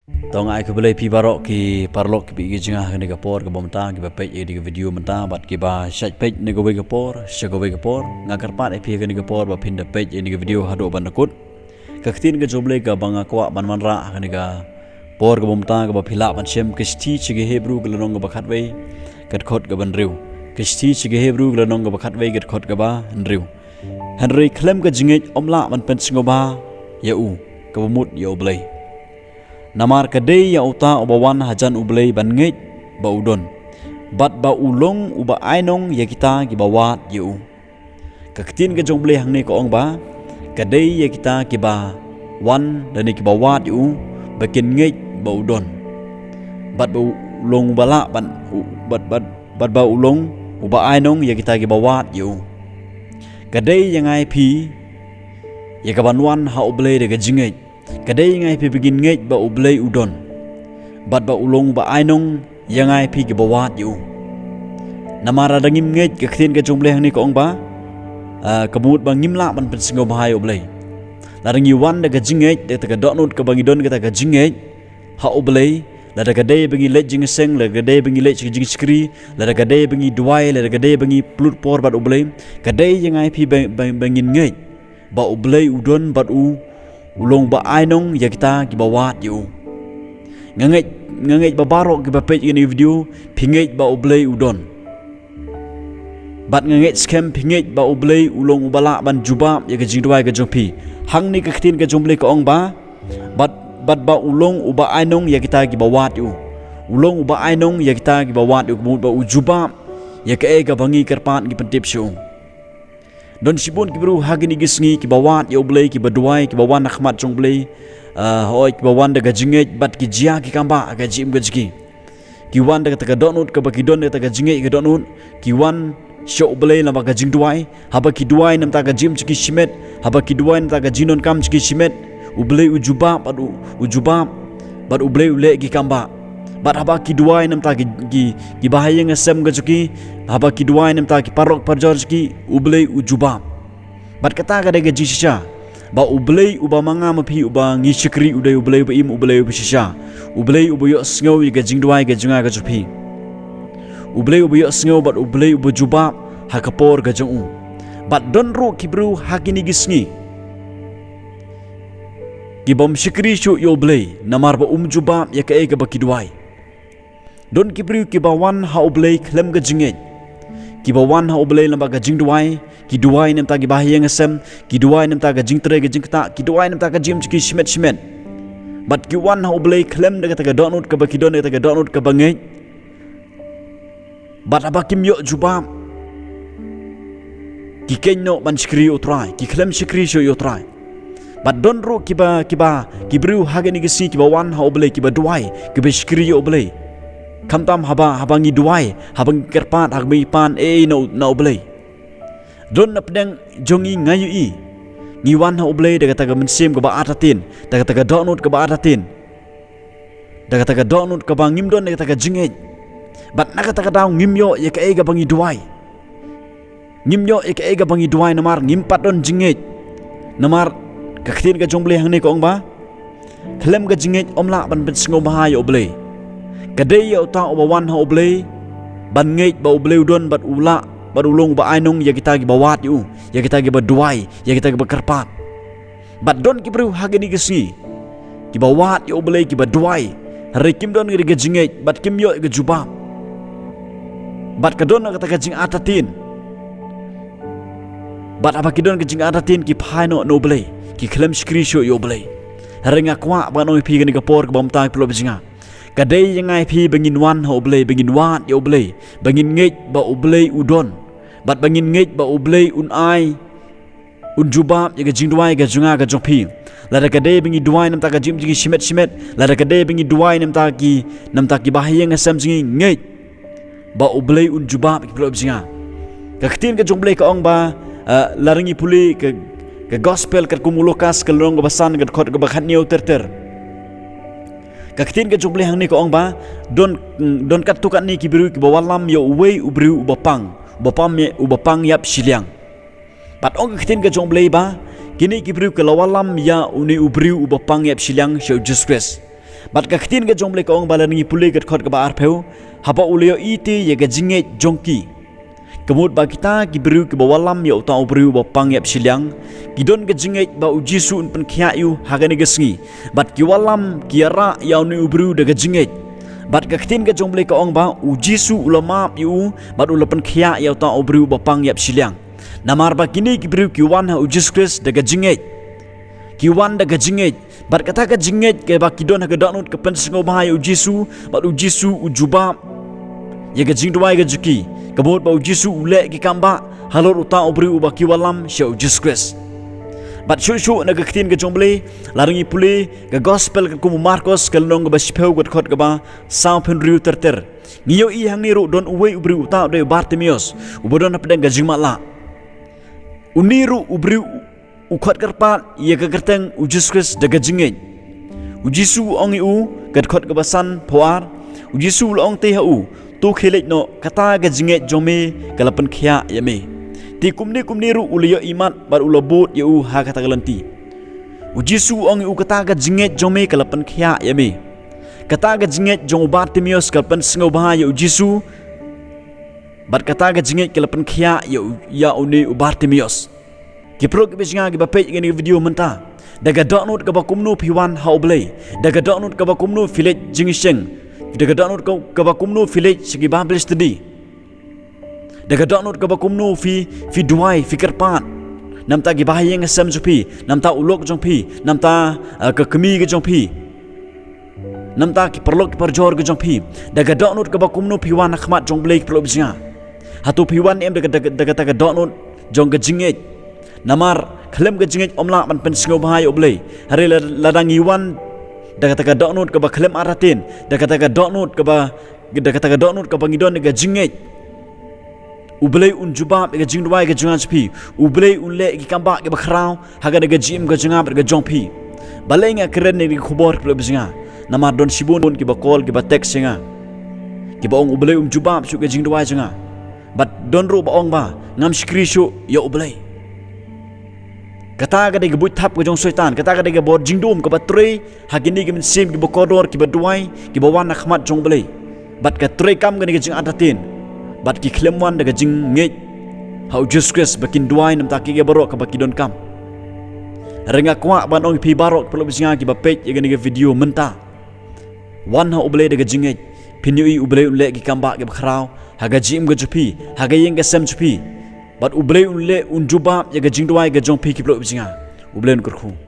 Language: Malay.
Tong ai ke belai pi barok ki parlok ki gi jingah ke negapor ke bomta ki bapej di video menta bat ki ba shat pej nego we gapor shago we gapor ngagar pat pi ke negapor ba pinda pej di video hado bandakut kaktin ke joble ga banga kwa ban manra ke nega por ke bomta ke ba phila ban shem ke sti chige hebru ke lonong ba khat we kat khot ke ban riu ke sti chige hebru ke lonong ba khat we kat khot ke ba riu Henry klem ke jingej omla ban pen singoba ya u ke bumut ya oblei Namar kadai ya uta ubawan hajan ublei ban ngej ba udon bat ba ulong uba ainong ya kita ki bawat yu kaktin ke jongle hangne ko ong ba kadai ya kita ki ba wan dan ki bawat yu bakin ngej ba udon bat ba ulong bala ban bat ba ulong uba ainong ya kita ki bawat yu kadai yang ai pi ya kabanwan ha ublei de gajingej kadai ngai pi begin ngej ba ublei udon bat ba ulong ba ainong yang ngai pi ke bawat yu namara dangim ngej ke khin ke jumle hang ni ko ong ba kemut ba ngimla ban pen singo bahai ublei larang yuwan da gajingej de ta donut ke bangi don ke ta gajingej ha ublei la da kadai bangi lej jing seng la kadai bangi lej jing skri la da kadai bangi duai la da kadai bangi plut por bat ublei kadai yang ngai pi bangin ngej ba ublei udon bat ulong ba ainong ya kita ki bawat yu ngangej ba barok ki ba page ini video pingej ba ublei udon bat ngangej scam pingej ba ublei ulong ubala ban jubab ya ke jingdwai ke jongpi hang ni ke ktin ke jomble ko ong ba bat ba ulong uba ainong ya kita ki bawat yu ulong uba ainong ya kita ki bawat yu ba ujubab ya ke ga bangi kerpat ki pentip syu Don sibun ki bru hagini gisngi ki bawat ya ublei ki baduai ki bawan akhmat jong blei hoi ki bawan da gajingej bat ki jia ki kamba ga jim gajki ki wan da ta donut ka baki don da gajingej ga donut ki wan sho ublei la ba gajing duai haba ki duai nam ta ga jim chki shimet haba ki duai nam ta ga jinon kam chki shimet ublei ujuba bat ublei ule ki kamba bat haba ki duai nam ta ki bahaya ngasem gajuki haba ki duai nam ta ki parok parjor ki ublei ujuba bat kata ga daga jisha ba ublei uba manga mapi uba ngi shikri udai ublei ba im ublei ubisha ublei ubuyo sngo ga jing duai ga junga ga jupi ublei ubuyo sngo bat ublei ubujuba hakapor ga jungu bat don ro kibru hakini gisngi ki bom shikri shu yo ublei namar ba umjuba ya ka ga baki duai Don kibru ki bawan ha ublei klem ga jingej ki bawan ha ublei lamba ga jing duai ki duai nem ta gi bahaya ngasem ki duai nem ta ga jing tre ga jing ta ki duai nem ta ga jim chiki shimet bat ki wan ha ublei klem da ga donut ka baki don da ga donut ka bangej bat abakim yo juba ki kenno ban shkri utrai ki klem shkri sho yo trai bat don ro ki bru hagani ga si ki bawan ha ublei ki ba duai ki ba shkri yo ublei Kamtam habangi duai habangi kerpat hagmi pan na ublei don napdeng jongi ngayu i ngiwan ha ublei daga taga mensim ka ba atatin daga taga donut ka ba atatin daga taga donut ka ba ngimdon daga taga jingej bat naga taga daw ngimyo ya ka ega bangi duai ngimyo ya ka ega bangi duai namar ngimpat don jingej namar kaktin ka jongle hang ni ko ong ba klem ka jingej omla ban ben singo bahaya ublei kadai ya uta ubawan ha ublei ban ngej ba ublei udon bat ula bat ulong ba ainong ya kita gi bawat yu ya kita gi baduai ya kita gi bakerpat bat don ki bru hagani gesi ki bawat ya ublei ki baduai hari kim don gi gajingej bat kim yo gi jubab bat kadon kata gajing atatin bat apa ki don gajing atatin ki phaino no ublei ki klem skri sho yo ublei hari ngakwa ba no pi gani kapor ka bamta pulo bijinga kadai yang ai pi bangin wan ha ublei bangin wat ya ublei bangin ngej ba ublei udon bat bangin ngej ba ublei un ai un jubab ya jing duai ga junga ga jongpi la da kadai bangi duai nam ta ga jim jing shimet la da kadai bangi duai nam ta ki bahaya ngasam jing ngej ba ublei un jubab ki pro jinga ka ktin ka jongblei ka ong ba larangi puli ka gospel ka kumulokas ka long ga basan ga khot ga bakhat niu ter kaktin ka jumble hang ni ko ong ba don kat tukan ni ki biru ki bawalam yo wei ubru ubapang yap siliang pat ong kaktin ka jumble ba kini ki biru ke lawalam ya uni ubru ubapang yap siliang show Jesus Christ bat ka ktin ga jongle ka ong balangi pulai gat khot ka ba arpheu haba ulio iti ye ga jinge jongki kemut ba kita ki bru ki bawalam ya uta bru ba pangyap silang gidon ga jinge ba ujisu un pen khya yu hagani ga sngi bat ki walam ki ara ya ni ubru da ga jinge bat ka ktin ga jongle ka ong ba ujisu ulama yu bat ulapan khya ya uta bru ba pangyap silang namar ba kini ki bru ki wan ha ujis kris da ga jinge kiwan da gajinget bat kata gajinget ke bakidon ha gadanut ke pensingo bahaya ujisu bat ujisu ujuba ye gajing duai gajuki kebot ba ujisu ule ki kamba halor uta obri ubaki walam sya ujis kris bat shu na gaktin ga jomble laringi puli ga gospel ka kum marcos kalnong ba speu got khot ga ba sao pen riu terter ngiyo i hang ni ro don uwe ubri uta de bartimios ubodon pedang gajing mala uniru ubri ukhat karpat ia ka kerteng ujis kris daga jingej ujisu ong u gat khot ka basan phawar ujisu long te hu tu khelej no kata ga jingej jome kalapan khya yame ti kumni ru uliyo imat bar ulobut yu ha kata galanti ujisu ong u kata ga jingej jome kalapan khya yame kata ga jingej jong bartimios kalapan singo bahaya ujisu bat kata ga jingej kalapan khya ya uni bartimios Kiprok kibisnga kibapej gini video menta daga donut kabakumnu piwan haublay daga donut kabakumnu village jingiseng daga donut kabakumnu village segi babel study daga donut kabakumnu fi duai fi kerpat namta gibahayeng asam jupi namta ulok jongpi namta kekemi ke jongpi namta kiperlok kiperjor ke jongpi daga donut kabakumnu piwan akhmat jongblay kiprok bisnga hatu piwan em daga donut jong kejinget namar khlem ga jingej omla man pen singo bahai oblei hari ladang iwan daga taga donut ka ba khlem aratin daga taga donut ka ba ngidon ga jingej ublei un jubab ga jingdwai ga jungan spi ublei un le ki kamba ga bakrau haga ga jim ga jungab ga jongpi balenga keren ni khobor klo bisnga namar don sibun ki ba call ki ba text singa ki ba ong ublei jubab su ga jingdwai junga bat don ro ba ong ba ngam screenshot ya ublei kata gade gebut tap ke jong syaitan kata gade gebor jingdum ke batrei hagini ke sim ke bokodor ke baduai ke bawan akhmat jong belai bat ka trei kam gane ke jing adatin bat ki klemwan daga jing ngej hau juskres bakin duai nam taki ke borok ke bakidon kam renga kwa ban ong pi barok perlu bisinga ke bapej gane ke video menta wan hau belai daga jing ngej pinui ubelai ule ke kamba ke bakrau haga jim ke jupi haga yeng ke sem jupi bat ublei unle unjubab ya gajing duai gajong pi kiplok bisinga ublei kurku